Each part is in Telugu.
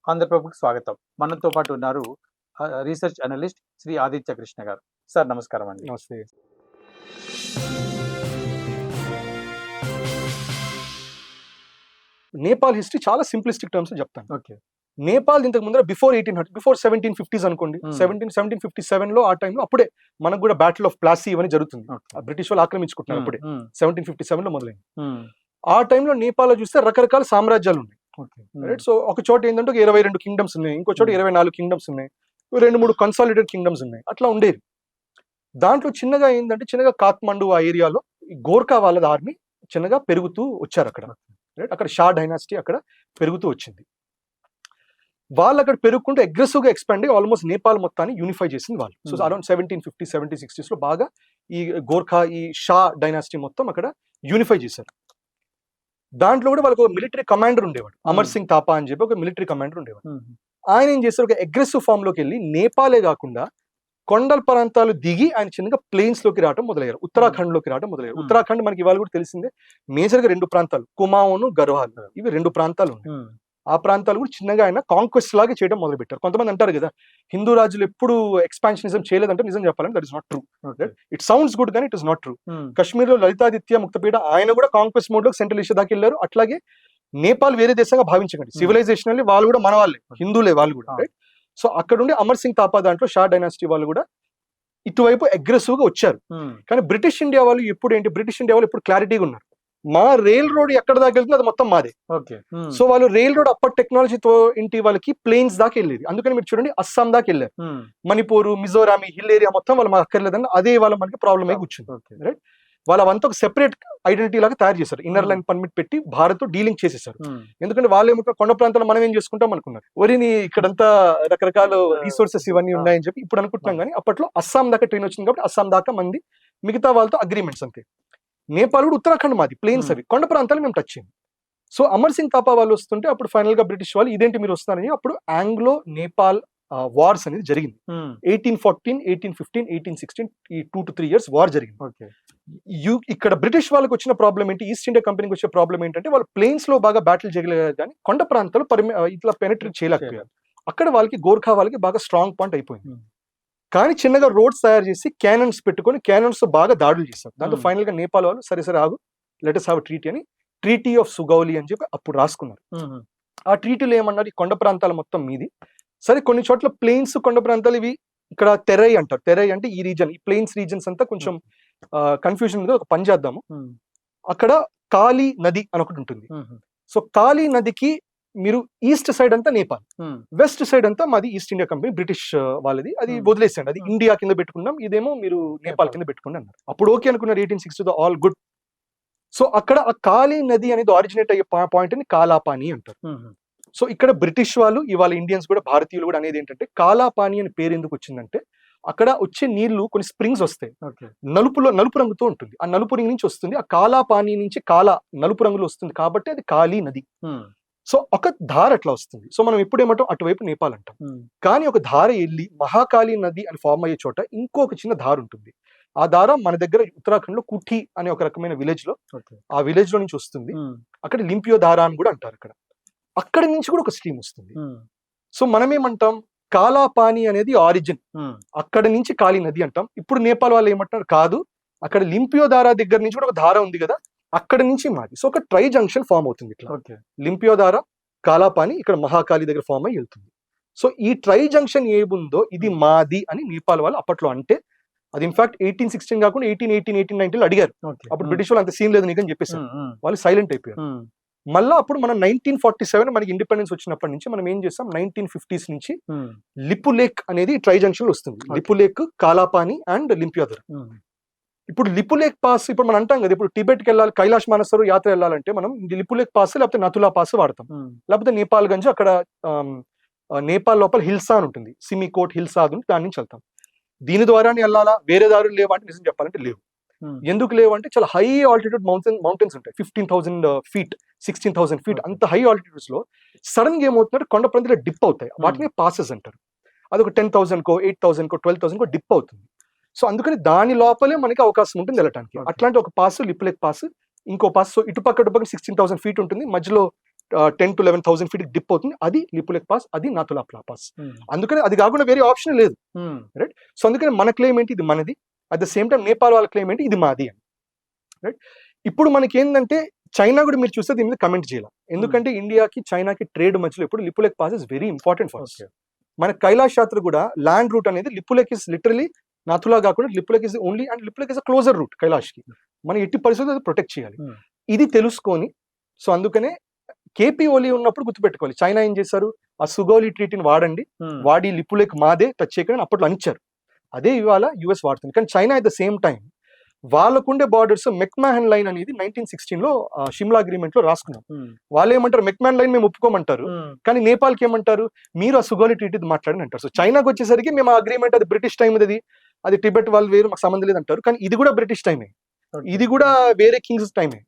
ఆంధ్రప్రభకు స్వాగతం. మనతో పాటు ఉన్నారు రీసెర్చ్ అనలిస్ట్ శ్రీ ఆదిత్య కృష్ణ గారు. సార్ నమస్కారం అండి. నమస్తే. నేపాల్ హిస్టరీ చాలా సింప్లిస్టిక్ టర్మ్స్ చెప్తాను. ఓకే. నేపాల్ ఇంతకు ముందర బిఫోర్ 1750s అనుకోండి. 1757లో ఆ టైంలో అప్పుడే మనకు కూడా బ్యాటిల్ ఆఫ్ ప్లాసీ అని జరుగుతుంది. బ్రిటిష్ వాళ్ళు ఆక్రమించుకుంటున్నారు అప్పుడే 1757లో మొదలైంది. ఆ టైంలో నేపాల్ చూస్తే రకరకాల సామ్రాజ్యాలు ఉన్నాయి. రైట్. సో ఒక చోట ఏంటంటే 22 కింగ్డమ్స్ ఉన్నాయి, ఇంకో చోట 24 కింగ్డమ్స్ ఉన్నాయి, 2-3 కన్సాలిడేటెడ్ కింగ్డమ్స్ ఉన్నాయి, అట్లా ఉండేది. దాంట్లో చిన్నగా ఏంటంటే చిన్నగా కాత్మండు ఆ ఏరియాలో గోర్ఖా వాళ్ళ ఆర్మీ చిన్నగా పెరుగుతూ వచ్చారు అక్కడ. రైట్. అక్కడ షా డైనాసిటీ అక్కడ పెరుగుతూ వచ్చింది. వాళ్ళు అక్కడ పెరుగుకుంటూ అగ్రెసివ్ గా ఎక్స్పాండ్ అయ్యి ఆల్మోస్ట్ నేపాల్ మొత్తాన్ని యూనిఫై చేసింది వాళ్ళు. సో అరౌండ్ 1750, 1760s లో బాగా ఈ గోర్ఖా ఈ షా డైనాసిటీ మొత్తం అక్కడ యూనిఫై చేశారు. దాంట్లో కూడా వాళ్ళకి ఒక మిలిటరీ కమాండర్ ఉండేవాడు, అమర్ సింగ్ థాపా అని చెప్పి ఒక మిలిటరీ కమాండర్ ఉండేవాడు. ఆయన ఏం చేశారు, ఒక అగ్రెసివ్ ఫామ్ లోకి వెళ్ళి నేపాలే కాకుండా కొండల ప్రాంతాలు దిగి ఆయన చిన్నగా ప్లెయిన్స్ లోకి రావడం మొదలయ్యారు, ఉత్తరాఖండ్ లోకి రావడం మొదలయ్యారు. ఉత్తరాఖండ్ మనకి ఇవాళ కూడా తెలిసిందే, మేజర్ గా 2 ప్రాంతాలు, కుమావును గర్వాల్, ఇవి 2 ప్రాంతాలు ఉన్నాయి. ఆ ప్రాంతాలు కూడా చిన్నగా ఆయన కాంక్వెస్ట్ లాగా చేయడం మొదలు పెట్టారు. కొంతమంది అంటారు కదా హిందూ రాజులు ఎప్పుడు ఎక్స్పాన్షనిజం చేయలేదంటే నిజం చెప్పాలంటే that is not true. It sounds good కానీ it is not true. Kashmir లో లలితాదిత్య ముక్తపీఠ ఆయన కూడా కాంక్వెస్ట్ మోడ్ లో సెంట్రల్ ఏషియా దాకా వెళ్ళారు. అట్లాగే నేపాల్ వేరే దేశంగా భావించకండి, సివిలైజేషన్ వాళ్ళు కూడా మన వాళ్ళే, హిందువులే వాళ్ళు కూడా. రైట్. సో అక్కడ ఉండి అమర్ సింగ్ థాపా దాంట్లో షా డైనాసిటీ వాళ్ళు కూడా ఇటువైపు అగ్రెసివ్ గా వచ్చారు. కానీ బ్రిటిష్ ఇండియా వాళ్ళు ఎప్పుడు క్లారిటీగా ఉన్నారు, మా రైల్ రోడ్ ఎక్కడ దాకా వెళ్తుంది అది మొత్తం మాదే. సో వాళ్ళు రైల్ రోడ్ అప్పటి టెక్నాలజీతో ఇంటి వాళ్ళకి ప్లేన్స్ దాకా వెళ్ళేది. అందుకని మీరు చూడండి అస్సాం దాకా వెళ్ళారు, మణిపూర్, మిజోరాం, హిల్ ఏరియా మొత్తం వాళ్ళు మాకు అక్కర్లేదని అదే వాళ్ళ మనకి ప్రాబ్లమ్ అయి కూర్చుంది. రైట్. వాళ్ళంతా ఒక సెపరేట్ ఐడెంటిటీ లాగా తయారు చేశారు, ఇన్నర్ లైన్ పర్మిట్ పెట్టి భారత్ డీలింగ్ చేసేసారు. ఎందుకంటే వాళ్ళు ఏమంటారు, కొండ ప్రాంతాలు మనం ఏం చేసుకుంటాం అనుకున్నారు, వరిని ఇక్కడంతా రకరకాల రిసోర్సెస్ ఇవన్నీ ఉన్నాయని చెప్పి ఇప్పుడు అనుకుంటున్నాం. కానీ అప్పట్లో అస్సాం దాకా ట్రైన్ వచ్చింది కాబట్టి అస్సాం దాకా మంది, మిగతా వాళ్ళతో అగ్రిమెంట్స్ అంతే. నేపాల్ కూడా ఉత్తరాఖండ్ మాది, ప్లేన్స్ అవి, కొండ ప్రాంతాలు మేము టచ్ అయింది. సో అమర్ సింగ్ థాపా వాళ్ళు వస్తుంటే అప్పుడు ఫైనల్ గా బ్రిటిష్ వాళ్ళు ఇదేంటి మీరు వస్తున్నారని అప్పుడు ఆంగ్లో నేపాల్ వార్స్ అనేది జరిగింది. 1814, 1815, 1816 ఈ 2 to 3 years వార్ జరిగింది. ఇక్కడ బ్రిటిష్ వాళ్ళకి వచ్చిన ప్రాబ్లం ఏంటి, ఈస్ట్ ఇండియా కంపెనీకి వచ్చే ప్రాబ్లం ఏంటంటే వాళ్ళు ప్లేన్స్ లో బాగా బ్యాటిల్ చేయగలిగారు కానీ కొండ ప్రాంతాలు ఇట్లా పెనట్రేట్ చేయలేకపోయారు. అక్కడ వాళ్ళకి గోర్ఖా వాళ్ళకి బాగా స్ట్రాంగ్ పాయింట్ అయిపోయింది. కానీ చిన్నగా రోడ్స్ తయారు చేసి క్యానన్స్ పెట్టుకొని క్యానన్స్ తో బాగా దాడులు చేశారు. దాంతో ఫైనల్ గా నేపాల్ వాళ్ళు సరే ఆగు, let us have a treaty అని ట్రీటీ ఆఫ్ సుగౌలి అని చెప్పి అప్పుడు రాసుకున్నారు. ఆ ట్రీటీలో ఏమన్నారు, ఈ కొండ ప్రాంతాల మొత్తం మీది, సరే కొన్ని చోట్ల ప్లెయిన్స్ కొండ ప్రాంతాలు ఇవి ఇక్కడ తెరై అంటారు. తెరై అంటే ఈ రీజన్, ఈ ప్లెయిన్స్ రీజన్స్ అంతా కొంచెం కన్ఫ్యూజన్ ఉంది. ఒక పని చేద్దాము, అక్కడ కాళీ నది అని ఒకటి ఉంటుంది. సో కాళీ నదికి మీరు ఈస్ట్ సైడ్ అంతా నేపాల్, వెస్ట్ సైడ్ అంతా మాది ఈస్ట్ ఇండియా కంపెనీ బ్రిటిష్ వాళ్ళది, అది వదిలేసండి, అది ఇండియా కింద పెట్టుకున్నాం, ఇదేమో మీరు నేపాల్ కింద పెట్టుకోండి అన్నారు. అప్పుడు ఓకే అనుకున్నారు, 1860 ఆల్ గుడ్. సో అక్కడ ఆ కాళీ నది అనేది ఆరిజినేట్ అయ్యే పాయింట్ ని కాలాపాని అంటారు. సో ఇక్కడ బ్రిటిష్ వాళ్ళు, ఇవాళ ఇండియన్స్ కూడా, భారతీయులు కూడా అనేది ఏంటంటే కాలాపాని అని పేరు ఎందుకు వచ్చిందంటే అక్కడ వచ్చే నీళ్లు కొన్ని స్ప్రింగ్స్ వస్తాయి, నలుపు రంగుతో ఉంటుంది, ఆ నలుపు రంగు నుంచి వస్తుంది, ఆ కాలాపాని నుంచి నలుపు రంగులో వస్తుంది కాబట్టి అది కాళీ నది. సో ఒక ధార అట్లా వస్తుంది. సో మనం ఎప్పుడు ఏమంటాం, అటువైపు నేపాల్ అంటాం. కానీ ఒక ధార వెళ్ళి మహాకాళీ నది అని ఫామ్ అయ్యే చోట ఇంకొక చిన్న ధార ఉంటుంది. ఆ ధార మన దగ్గర ఉత్తరాఖండ్ లో కుఠి అనే ఒక రకమైన విలేజ్ లో, ఆ విలేజ్ లో నుంచి వస్తుంది. అక్కడ లింపియో ధార అని కూడా అంటారు. అక్కడి నుంచి కూడా ఒక స్ట్రీమ్ వస్తుంది. సో మనం ఏమంటాం, కాలాపాని అనేది ఆరిజిన్, అక్కడ నుంచి కాళీ నది అంటాం. ఇప్పుడు నేపాల్ వాళ్ళు ఏమంటారు, కాదు అక్కడ లింపియో ధార దగ్గర నుంచి కూడా ఒక ధార ఉంది కదా, అక్కడ నుంచి మాది. సో ఒక ట్రై జంక్షన్ ఫామ్ అవుతుంది. ఇట్లా లింపియో ధార, కాలాపాని, ఇక్కడ మహాకాళి దగ్గర ఫామ్ అయ్యి వెళ్తుంది. సో ఈ ట్రై జంక్షన్ ఏముందో ఇది మాది అని నేపాల్ వాళ్ళు అప్పట్లో అంటే, అది ఇన్ఫాక్ట్ 1816 కాకుండా 1818, 1819 అడిగారు. అప్పుడు బ్రిటిష్ వాళ్ళు అంత సీన్ లేదు నీకని చెప్పేసారు, వాళ్ళు సైలెంట్ అయిపోయారు. మళ్ళా అప్పుడు మనం 1947 మనకి ఇండిపెండెన్స్ వచ్చినప్పటి నుంచి మనం ఏం చేస్తాం, 1950s నుంచి లిపు లేక్ అనేది ట్రై జంక్షన్ లో వస్తుంది. లిపు లేక్, కాలాపాని అండ్ లింపియో ధార. ఇప్పుడు లిపు లేక్ పాస్, ఇప్పుడు మనం అంటాం కదా, ఇప్పుడు టిబెట్కి వెళ్ళాలి, కైలాష్ మానసరోవర్ యాత్ర వెళ్ళాలంటే మనం లిపు లేక్ పాస్ లేకపోతే నతులా పాస్ వాడతాం, లేకపోతే నేపాల్ గంజ్, అక్కడ నేపాల్ లోపల హిల్సా అని ఉంటుంది, సిమికోట్ హిల్సా అని, దాని నుంచి వెళ్తాం. దీని ద్వారానే వెళ్ళాలా, వేరే దారులు లేవా అంటే నిజం చెప్పాలంటే లేవు. ఎందుకు లేవు అంటే చాలా హై ఆల్టిట్యూడ్ మౌంటైన్స్ ఉంటాయి, 15,000 feet, 16,000 feet, అంత హై ఆల్టిట్యూడ్స్ లో సడన్ గా ఏమవుతుందంటే కొండ ప్రాంతాలు డిప్ అవుతాయి, వాటిని పాసెస్ అంటారు. అదొక 10,000 కో 8,000 కో 12,000 కో డిప్ అవుతుంది. సో అందుకని దాని లోపలే మనకి అవకాశం ఉంటుంది వెళ్ళటానికి. అట్లాంటి ఒక పాస్ లిపు లేక్ పాస్, ఇంకో పాస్. సో ఇటుపక్క 16,000 feet ఉంటుంది, మధ్యలో 10 to 11,000 ఫీట్ డిప్ అవుతుంది, అది లిపులేక్ పాస్, అది నాథులా పాస్. అందుకని అది కాకుండా వేరే ఆప్షన్ లేదు, రైట్. సో అందుకని మన క్లెయిమ్ ఏంటి, ఇది మనది. At the same time Nepal వాళ్ళ క్లెయిమ్ ఏంటి, ఇది మాది అని, రైట్. ఇప్పుడు మనకి ఏంటంటే చైనా కూడా మీరు చూస్తే దీని మీద కమెంట్ చేయాలి, ఎందుకంటే ఇండియాకి చైనాకి ట్రేడ్ మధ్యలో ఇప్పుడు Lipulekh pass is very important for us. మన కైలాష్ యాత్ర కూడా ల్యాండ్ రూట్ అనేది లిపులేక్ ఇస్ లిటరలీ నాథులా కాకుండా Lipulekh is only, and Lipulekh is a closer route కైలాష్కి. మనం ఎట్టి పరిస్థితుల్లో అది ప్రొటెక్ట్ చేయాలి, ఇది తెలుసుకొని. సో అందుకనే కేపీ ఓలీ ఉన్నప్పుడు గుర్తుపెట్టుకోవాలి, చైనా ఏం చేశారు, ఆ సుగోలి ట్రీటీని వాడండి, వాడి లిపులేక్ మాదే, టచ్ చేయకుండా అప్పట్లో అనిచ్చారు. అదే ఇవాళ యుఎస్ వాడుతుంది. కానీ China at the same time వాళ్ళకుండే బార్డర్స్ మెక్మాహన్ లైన్ అనేది 1916 లో షిమ్లా అగ్రిమెంట్ లో రాసుకున్నాం. వాళ్ళు ఏమంటారు, మెక్మాహన్ లైన్ మేము ఒప్పుకోమంటారు, కానీ నేపాల్కి ఏమంటారు, మీరు ఆ సుగోలి ట్రీటీ మాట్లాడని అంటారు. సో చైనాకి వచ్చేసరికి మేము ఆ అగ్రిమెంట్ అది బ్రిటిష్ టైం, అది టిబెట్ వాళ్ళు వేరు, మాకు సంబంధం లేదు అంటారు. కానీ ఇది కూడా బ్రిటిష్ టైమే, ఇది కూడా వేరే కింగ్స్ టైమే.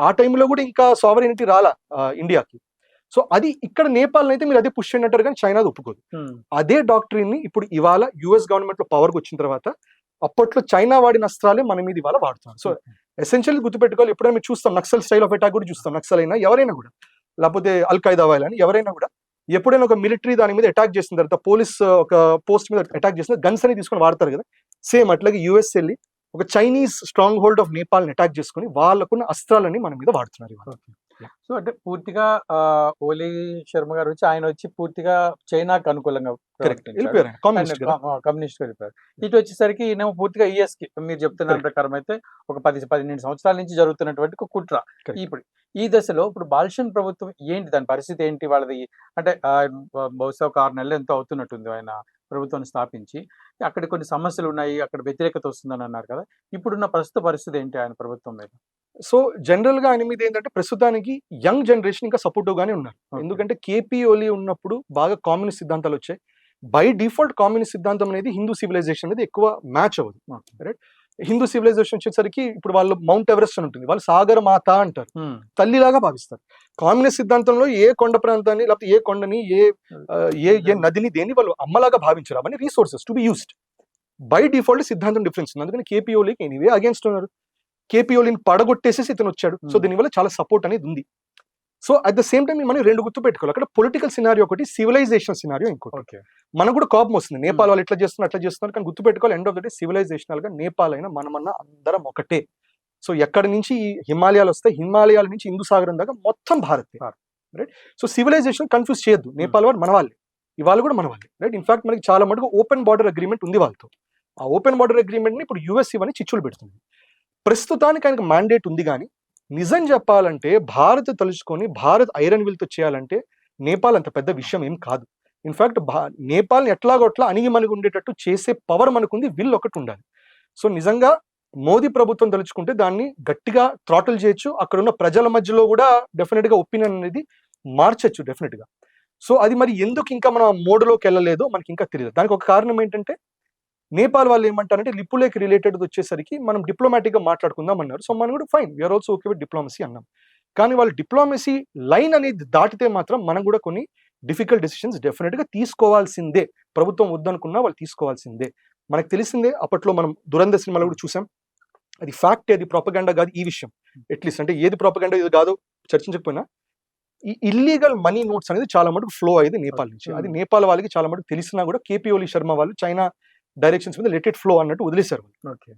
ఆ టైంలో కూడా ఇంకా సావరెనిటీ రాలా ఇండియాకి. సో అది ఇక్కడ నేపాల్ అయితే మీరు అదే పుష్ చేయండి అంటారు, కానీ చైనా ఒప్పుకోదు. అదే డాక్టరీని ఇప్పుడు ఇవాళ యుఎస్ గవర్నమెంట్ లో పవర్కి వచ్చిన తర్వాత అప్పట్లో చైనా వాడిన అస్త్రాలే మన మీద ఇవాళ వాడుతున్నారు. సో ఎసెన్షియల్లీ గుర్తుపెట్టుకోవాలి, ఎప్పుడైనా మీరు చూస్తాం నక్సల్ స్టైల్ ఆఫ్ అటాక్ కూడా చూస్తాం, నక్సల్ అయినా ఎవరైనా కూడా, లేకపోతే అల్ ఖైదా వాళ్ళని ఎవరైనా కూడా, ఎప్పుడైనా ఒక మిలిటరీ దాని మీద అటాక్ చేసిన తర్వాత, పోలీస్ ఒక పోస్ట్ మీద అటాక్ చేసిన గన్స్ అని తీసుకొని వాడతారు కదా, సేమ్ అట్లాగే యుఎస్ వెళ్ళి ఒక చైనీస్ స్ట్రాంగ్ హోల్డ్ ఆఫ్ నేపాల్ని అటాక్ చేసుకుని వాళ్ళకున్న అస్త్రాలని మన మీద వాడుతున్నారు ఇవాళ. సో అంటే పూర్తిగా ఓలీ శర్మ గారు వచ్చి ఆయన వచ్చి పూర్తిగా చైనాకు అనుకూలంగా కమ్యూనిస్ట్ వెళ్ళిపోయారు. ఇటు వచ్చేసరికి ఈయనేమో పూర్తిగా యుఎస్ కి, మీరు చెప్తున్న ప్రకారం అయితే ఒక 10-12 సంవత్సరాల నుంచి జరుగుతున్నటువంటి ఒక కుట్ర. ఇప్పుడు ఈ దశలో ఇప్పుడు బాల్షన్ ప్రభుత్వం ఏంటి, దాని పరిస్థితి ఏంటి వాళ్ళది? అంటే బహుశా ఒక 6 నెలలు ఎంతో అవుతున్నట్టుంది ఆయన ప్రభుత్వాన్ని స్థాపించి. అక్కడ కొన్ని సమస్యలు ఉన్నాయి, అక్కడ వ్యతిరేకత వస్తుందని అన్నారు కదా, ఇప్పుడున్న ప్రస్తుత పరిస్థితి ఏంటి ఆయన ప్రభుత్వం మీద? సో జనరల్ గా ఆయన మీద ఏంటంటే ప్రస్తుతానికి యంగ్ జనరేషన్ ఇంకా సపోర్టివ్ గానే ఉన్నారు. ఎందుకంటే కేపీ ఓలీ ఉన్నప్పుడు బాగా కామ్యూనిస్ట్ సిద్ధాంతాలు వచ్చాయి. బై డిఫాల్ట్ కామ్యూనిస్ట్ సిద్ధాంతం అనేది హిందూ సివిలైజేషన్ అనేది ఎక్కువ మ్యాచ్ అవ్వదు, రైట్. హిందూ సివిలైజేషన్ వచ్చేసరికి ఇప్పుడు వాళ్ళు మౌంట్ ఎవరెస్ట్ అని ఉంటుంది, వాళ్ళు సాగర మాత అంటారు, తల్లిలాగా భావిస్తారు. కామ్యూనిస్ట్ సిద్ధాంతంలో ఏ కొండ ప్రాంతాన్ని, లేకపోతే ఏ కొండని, ఏ నదిని, దేన్ని వాళ్ళు అమ్మలాగా భావించారు. అవన్నీ resources to be used. By default సిద్ధాంతం డిఫరెన్స్ ఉంది. అందుకని కేపీ ఓలీకి ఎనీవే అగేన్స్ట్ ఉన్నారు. కేపీ ఓలీని పడగొట్టేసేసి ఇతను వచ్చాడు. సో దీనివల్ల చాలా సపోర్ట్ అనేది ఉంది. So at the same time మనం 2 గుర్తు పెట్టుకోవాలి, అక్కడ పొలిటికల్ సినారియో ఒకటి, సివిలైజేషన్ సినారియో ఇంకోటి. మనకు కూడా కోపం వస్తుంది, నేపాల్ వాళ్ళు ఇట్లా చేస్తున్నారు అట్లా చేస్తున్నారు, కానీ గుర్తు పెట్టుకోవాలి, end of the day civilisational గా నేపాల్ అయినా మనమన్నా అందరం ఒకటే. సో ఎక్కడి నుంచి హిమాలయాలు వస్తాయి, హిమాలయాల నుంచి హిందూ సాగరం దాకా మొత్తం Bharat, right. So civilisation confuse చేయొద్దు, నేపాల్ వాడు మన వాళ్ళే, ఇవాళ కూడా మన వాళ్ళే, రైట్. ఇన్ఫాక్ట్ మనకి చాలా మటుకు ఓపెన్ బార్డర్ అగ్రిమెంట్ ఉంది వాళ్ళతో. ఆ ఓపెన్ బార్డర్ అగ్రిమెంట్ ని ఇప్పుడు యుఎస్ ఇవన్నీ చిచ్చులు పెడుతుంది. ప్రస్తుతానికి ఆయనకు మ్యాండేట్ ఉంది, కానీ నిజం చెప్పాలంటే భారత్ తలుచుకొని భారత్ ఐరన్ విల్ తో చేయాలంటే నేపాల్ అంత పెద్ద విషయం ఏం కాదు. ఇన్ఫాక్ట్ నేపాల్ని ఎట్లాగొట్లా అణిగి మనకు ఉండేటట్టు చేసే పవర్ మనకుంది, విల్ ఒకటి ఉండాలి. సో నిజంగా మోదీ ప్రభుత్వం తలుచుకుంటే దాన్ని గట్టిగా థ్రాటిల్ చేయొచ్చు, అక్కడ ఉన్న ప్రజల మధ్యలో కూడా డెఫినెట్ గా ఒపీనియన్ అనేది మార్చచ్చు డెఫినెట్ గా. సో అది మరి ఎందుకు ఇంకా మనం మోడ్లోకి వెళ్ళలేదో మనకి ఇంకా తెలియదు. దానికి ఒక కారణం ఏంటంటే నేపాల్ వాళ్ళు ఏమంటారంటే లిపులేక్ రిలేటెడ్ వచ్చేసరికి మనం డిప్లొమాటిక్ గా మాట్లాడుకుందాం అన్నారు. సో మనం కూడా fine, we are also okay with diplomacy అన్నాం. కానీ వాళ్ళు డిప్లొమసీ లైన్ అనేది దాటితే మాత్రం మనం కూడా కొన్ని డిఫికల్ట్ డెసిషన్స్ డెఫినెట్ గా తీసుకోవాల్సిందే. ప్రభుత్వం వద్దనుకున్నా వాళ్ళు తీసుకోవాల్సిందే. మనకు తెలిసిందే, అప్పట్లో మనం దురంధర్ సినిమాలో కూడా చూసాం, అది ఫ్యాక్ట్, అది ప్రొపగండా కాదు. ఈ విషయం అట్లీస్ట్ అంటే ఏది ప్రొపగండా ఏది కాదో చర్చించకపోయినా ఈ ఇల్లీగల్ మనీ నోట్స్ అనేది చాలా మటుకు ఫ్లో అయ్యేది నేపాల్ నుంచి. అది నేపాల్ వాళ్ళకి చాలా మటుకు తెలిసినా కూడా కేపీ ఓలీ శర్మ వాళ్ళు చైనా డైరెక్షన్స్ మీద లెట్ ఇట్ ఫ్లో అన్నట్టు వదిలేశారు.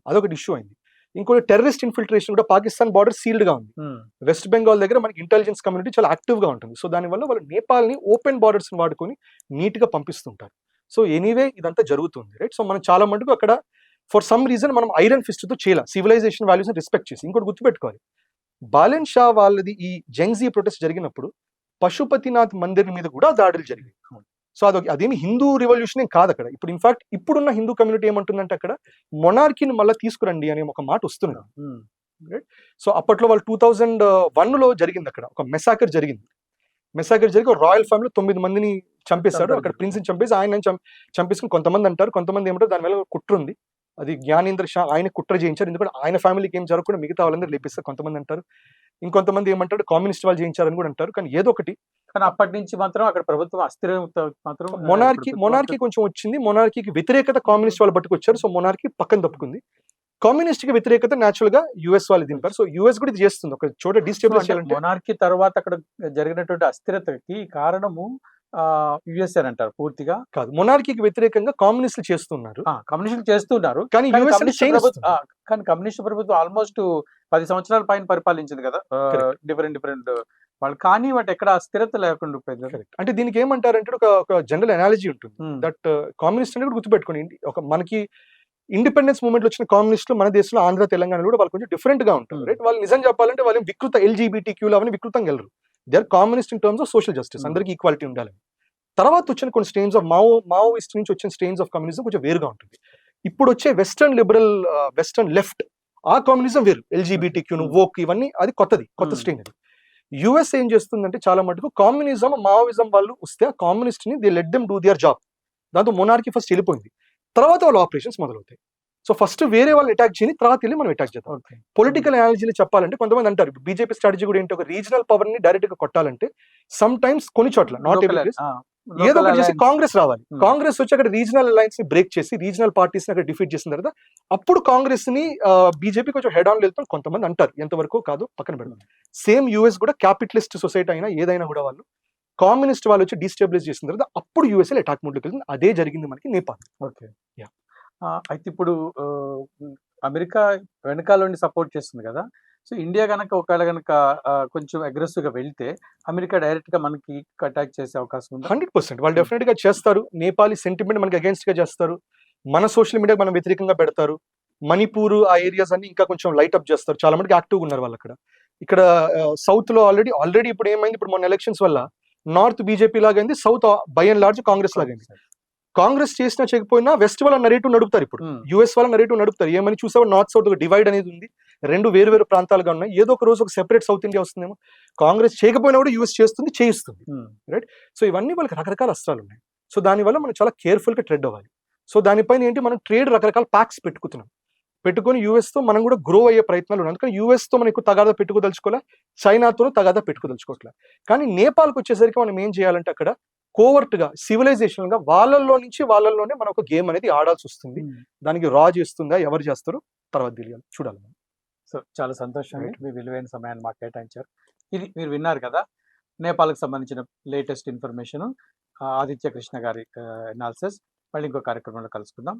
అదొకటి ఇష్యూ అయింది. ఇంకోటి టెర్రరిస్ట్ ఇన్ఫిల్ట్రేషన్ కూడా పాకిస్తాన్ బార్డర్ సీల్డ్ గా ఉంది. వెస్ట్ బెంగాల్ దగ్గర మనకి ఇంటెలిజెన్స్ కమ్యూనిటీ చాలా యాక్టివ్ గా ఉంటుంది. సో దానివల్ల వాళ్ళు నేపాల్ ని ఓపెన్ బార్డర్స్ వాడుకొని నీట్ గా పంపిస్తుంటారు. సో ఎనీవే ఇదంతా జరుగుతుంది, రైట్. సో మనం చాలా మటుకు అక్కడ ఫర్ సమ్ రీజన్ మనం ఐరన్ ఫిస్ట్ తో చేయాలి, సివిలైజేషన్ వాల్యూస్ ని రెస్పెక్ట్ చేసి. ఇంకోటి గుర్తుపెట్టుకోవాలి, బాలెన్ షా వాళ్ళది ఈ జెంగ్జీ ప్రొటెస్ట్ జరిగినప్పుడు పశుపతినాథ్ మందిర్ మీద కూడా దాడులు జరిగాయి. సో అదేమి హిందూ రివల్యూషన్ ఏం కాదు అక్కడ. ఇప్పుడు ఇన్ఫాక్ట్ ఇప్పుడున్న హిందూ కమ్యూనిటీ ఏమంటుందంటే అక్కడ మొనార్కీని మళ్ళీ తీసుకురండి అనే ఒక మాట వస్తుంది. సో అప్పట్లో వాళ్ళు 2001లో జరిగింది, అక్కడ ఒక మెసాకర్ జరిగింది. మెసాకర్ జరిగి రాయల్ ఫ్యామిలీ 9 మందిని చంపేశాడు. అక్కడ ప్రిన్స్ని చంపేసి ఆయన చంపేసుకుని కొంతమంది అంటారు, కొంతమంది ఏమంటారు దాని వల్ల కుట్ర ఉంది, అది జ్ఞానేంద్ర షా ఆయన కుట్ర చేయించారు, ఎందుకంటే ఆయన ఫ్యామిలీకి ఏం జరగకుండా మిగతా వాళ్ళందరూ లేపిస్తారు కొంతమంది అంటారు. ఇంకొంతమంది ఏమంటారు కమ్యూనిస్ట్ వాళ్ళు చేయించారని కూడా అంటారు. కానీ ఏదో ఒకటి, కానీ అప్పటి నుంచి మాత్రం అక్కడ ప్రభుత్వం అస్థిరం మాత్రం మొనార్కీ కొంచెం వచ్చింది. మొనార్కీకి వ్యతిరేకత కామ్యూనిస్ట్ వాళ్ళు పట్టుకొచ్చారు. సో మొనార్కీ పక్కన తప్పుకుంది. కమ్యూనిస్ట్ కి వ్యతిరేకత న్యాచురల్ గా యుఎస్ వాళ్ళు దింపారు. సో యుఎస్ కూడా ఇది చేస్తుంది, ఒక చోట డిస్టెబిలైజ్ చేయాలంటే. మొనార్కీ తర్వాత అక్కడ జరిగినటువంటి అస్థిరతకి కారణము యుఎస్ అని అంటారు పూర్తిగా. కాదు, మొనార్కీకి వ్యతిరేకంగా కమ్యూనిస్టులు చేస్తున్నారు, కమ్యూనిస్టులు చేస్తున్నారు, కానీ యుఎస్ కానీ కమ్యూనిస్ట్ ప్రభుత్వం ఆల్మోస్ట్ 10 సంవత్సరాల పైన పరిపాలించింది కదా, డిఫరెంట్ వాళ్ళు, కానీ వాటి ఎక్కడ స్థిరత లేకుండా పోయింది. అంటే దీనికి ఏమంటారంటే ఒక జనరల్ అనాలజీ ఉంటుంది, దట్ కమ్యూనిస్ట్ అనేది గుర్తుపెట్టుకోండి. ఒక మనకి ఇండిపెండెన్స్ మూవ్మెంట్ వచ్చిన కమ్యూనిస్టులు మన దేశంలో ఆంధ్ర తెలంగాణ కూడా వాళ్ళు కొంచెం డిఫరెంట్ గా ఉంటారు, రైట్? వాళ్ళు నిజం చెప్పాలంటే వాళ్ళు వికృత ఎల్జీబీటీక్యూలు అవన్నీ వికృతంగా వెళ్ళరు. They are communist in terms of social justice, అందరికీ ఈక్వాలిటీ ఉండాలి. తర్వాత వచ్చిన కొన్ని స్ట్రెయిన్స్ ఆఫ్ మావోయిస్ట్ నుంచి వచ్చిన స్ట్రెయిన్స్ ఆఫ్ కమ్యూనిజం కొంచెం వేరుగా ఉంటుంది. ఇప్పుడు వచ్చే వెస్టర్న్ లిబరల్, వెస్టర్న్ లెఫ్ట్, ఆ కమ్యూనిజం వేరు. ఎల్జీబీటీక్యూను, వోక్, ఇవన్నీ అది కొత్త స్ట్రెయిన్. అది యుఎస్ ఏం చేస్తుందంటే చాలా మటుకు కమ్యూనిజం, మావోయిజం వాళ్ళు వస్తే ఆ కమ్యూనిస్ట్ ని they let them do their job. దాంతో మొనార్కీ ఫస్ట్ వెళ్ళిపోయింది, తర్వాత వాళ్ళ ఆపరేషన్స్ మొదలవుతాయి. సో ఫస్ట్ వేరే వాళ్ళు అటాక్ చేయని, తర్వాత వెళ్ళి మనం అటాక్ చేద్దాం. పొలిటికల్ అనాలజీలు చెప్పాలంటే కొంతమంది అంటారు బీజేపీ స్ట్రాటజీ కూడా ఏంటి, ఒక రీజనల్ పవర్ ని డైరెక్ట్ గా కొట్టాలంటే సమ్ టైమ్స్ కొన్ని చోట్ల, నాట్ ఎవ్రీ, ఏదో ఒకటి చేసి కాంగ్రెస్ రావాలి. కాంగ్రెస్ వచ్చి అక్కడ రీజనల్ అలయన్స్ ని బ్రేక్ చేసి రీజనల్ పార్టీస్ ని అక్కడ డిఫీట్ చేసిన తర్వాత అప్పుడు కాంగ్రెస్ ని బీజేపీ కొంచెం హెడ్ ఆన్ వెళ్తాం కొంతమంది అంటారు, ఎంతవరకు కాదు పక్కన పెడతాం. సేమ్ యూఎస్ కూడా క్యాపిటలిస్ట్ సొసైటీ అయినా ఏదైనా కూడా వాళ్ళు కమ్యూనిస్ట్ వాళ్ళు వచ్చి డిస్టెబిలైజ్ చేసిన తర్వాత అప్పుడు యూఎస్ఏ అటాక్ మోడ్లోకి వెళ్తుంది. అదే జరిగింది మనకి నేపాల్. ఓకే, అయితే ఇప్పుడు అమెరికా వెనకాల నుండి సపోర్ట్ చేస్తుంది కదా, సో ఇండియా కనుక ఒకవేళ కనుక కొంచెం అగ్రెసివ్ గా వెళ్తే అమెరికా డైరెక్ట్ గా మనకి అటాక్ చేసే అవకాశం ఉంది. 100% వాళ్ళు డెఫినెట్ గా చేస్తారు. నేపాలీ సెంటిమెంట్ మనకి అగేన్స్ట్ గా చేస్తారు, మన సోషల్ మీడియా మనం వ్యతిరేకంగా పెడతారు. మణిపూర్ ఆ ఏరియాస్ అన్ని ఇంకా కొంచెం లైట్ అప్ చేస్తారు, చాలా మందికి యాక్టివ్గా ఉన్నారు వాళ్ళు అక్కడ. ఇక్కడ సౌత్ లో ఆల్రెడీ ఇప్పుడు ఏమైంది, ఇప్పుడు మొన్న ఎలక్షన్స్ వల్ల నార్త్ బీజేపీ లాగైంది, south by and large Congress లాగైంది. కాంగ్రెస్ చేసినా చేయకపోయినా వెస్ట్ వాళ్ళ నరేటివ్ నడుపుతారు, ఇప్పుడు యుఎస్ వాళ్ళ నరేటివ్ నడుపుతారు. ఏమని చూసావా, నార్త్ సౌత్ ఒక డివైడ్ అనేది ఉంది, రెండు వేరు ప్రాంతాలుగా ఉన్నాయి. ఏదో ఒక రోజు ఒక సెపరేట్ సౌత్ ఇండియా వస్తుందేమో. కాంగ్రెస్ చేయకపోయినా కూడా యూఎస్ చేయిస్తుంది, రైట్? సో ఇవన్నీ వాళ్ళకి రకరకాల అస్త్రాలు ఉన్నాయి. సో దానివల్ల మనం చాలా కేర్ఫుల్ గా ట్రెడ్ అవ్వాలి. సో దానిపైన ఏంటి, మనం ట్రేడ్ రకరకాల ప్యాక్స్ పెట్టుకొని యూఎస్ తో మనం కూడా గ్రో అయ్యే ప్రయత్నాలు ఉన్నాయి. అందుకని యూఎస్ తో మనం ఎక్కువ తగాదా పెట్టుకోదలుచుకోలే, చైనాతోనూ తగాదా పెట్టుకోదలుచుకోవట్లే. కానీ నేపాల్కి వచ్చేసరికి మనం ఏం చేయాలంటే అక్కడ కోవర్ట్ గా, సివిలైజేషన్ గా వాళ్ళల్లోనే మనం ఒక గేమ్ అనేది ఆడాల్సి వస్తుంది. దానికి రా చేస్తుందా, ఎవరు చేస్తారో తర్వాత తెలియాలి, చూడాలి. సో చాలా సంతోషం, మీ విలువైన సమయాన్ని మాకు కేటాయించారు. ఇది మీరు విన్నారు కదా, నేపాల్కి సంబంధించిన లేటెస్ట్ ఇన్ఫర్మేషన్, ఆదిత్య కృష్ణ గారి అనాలిసిస్. మళ్ళీ ఇంకో కార్యక్రమంలో కలుసుకుందాం.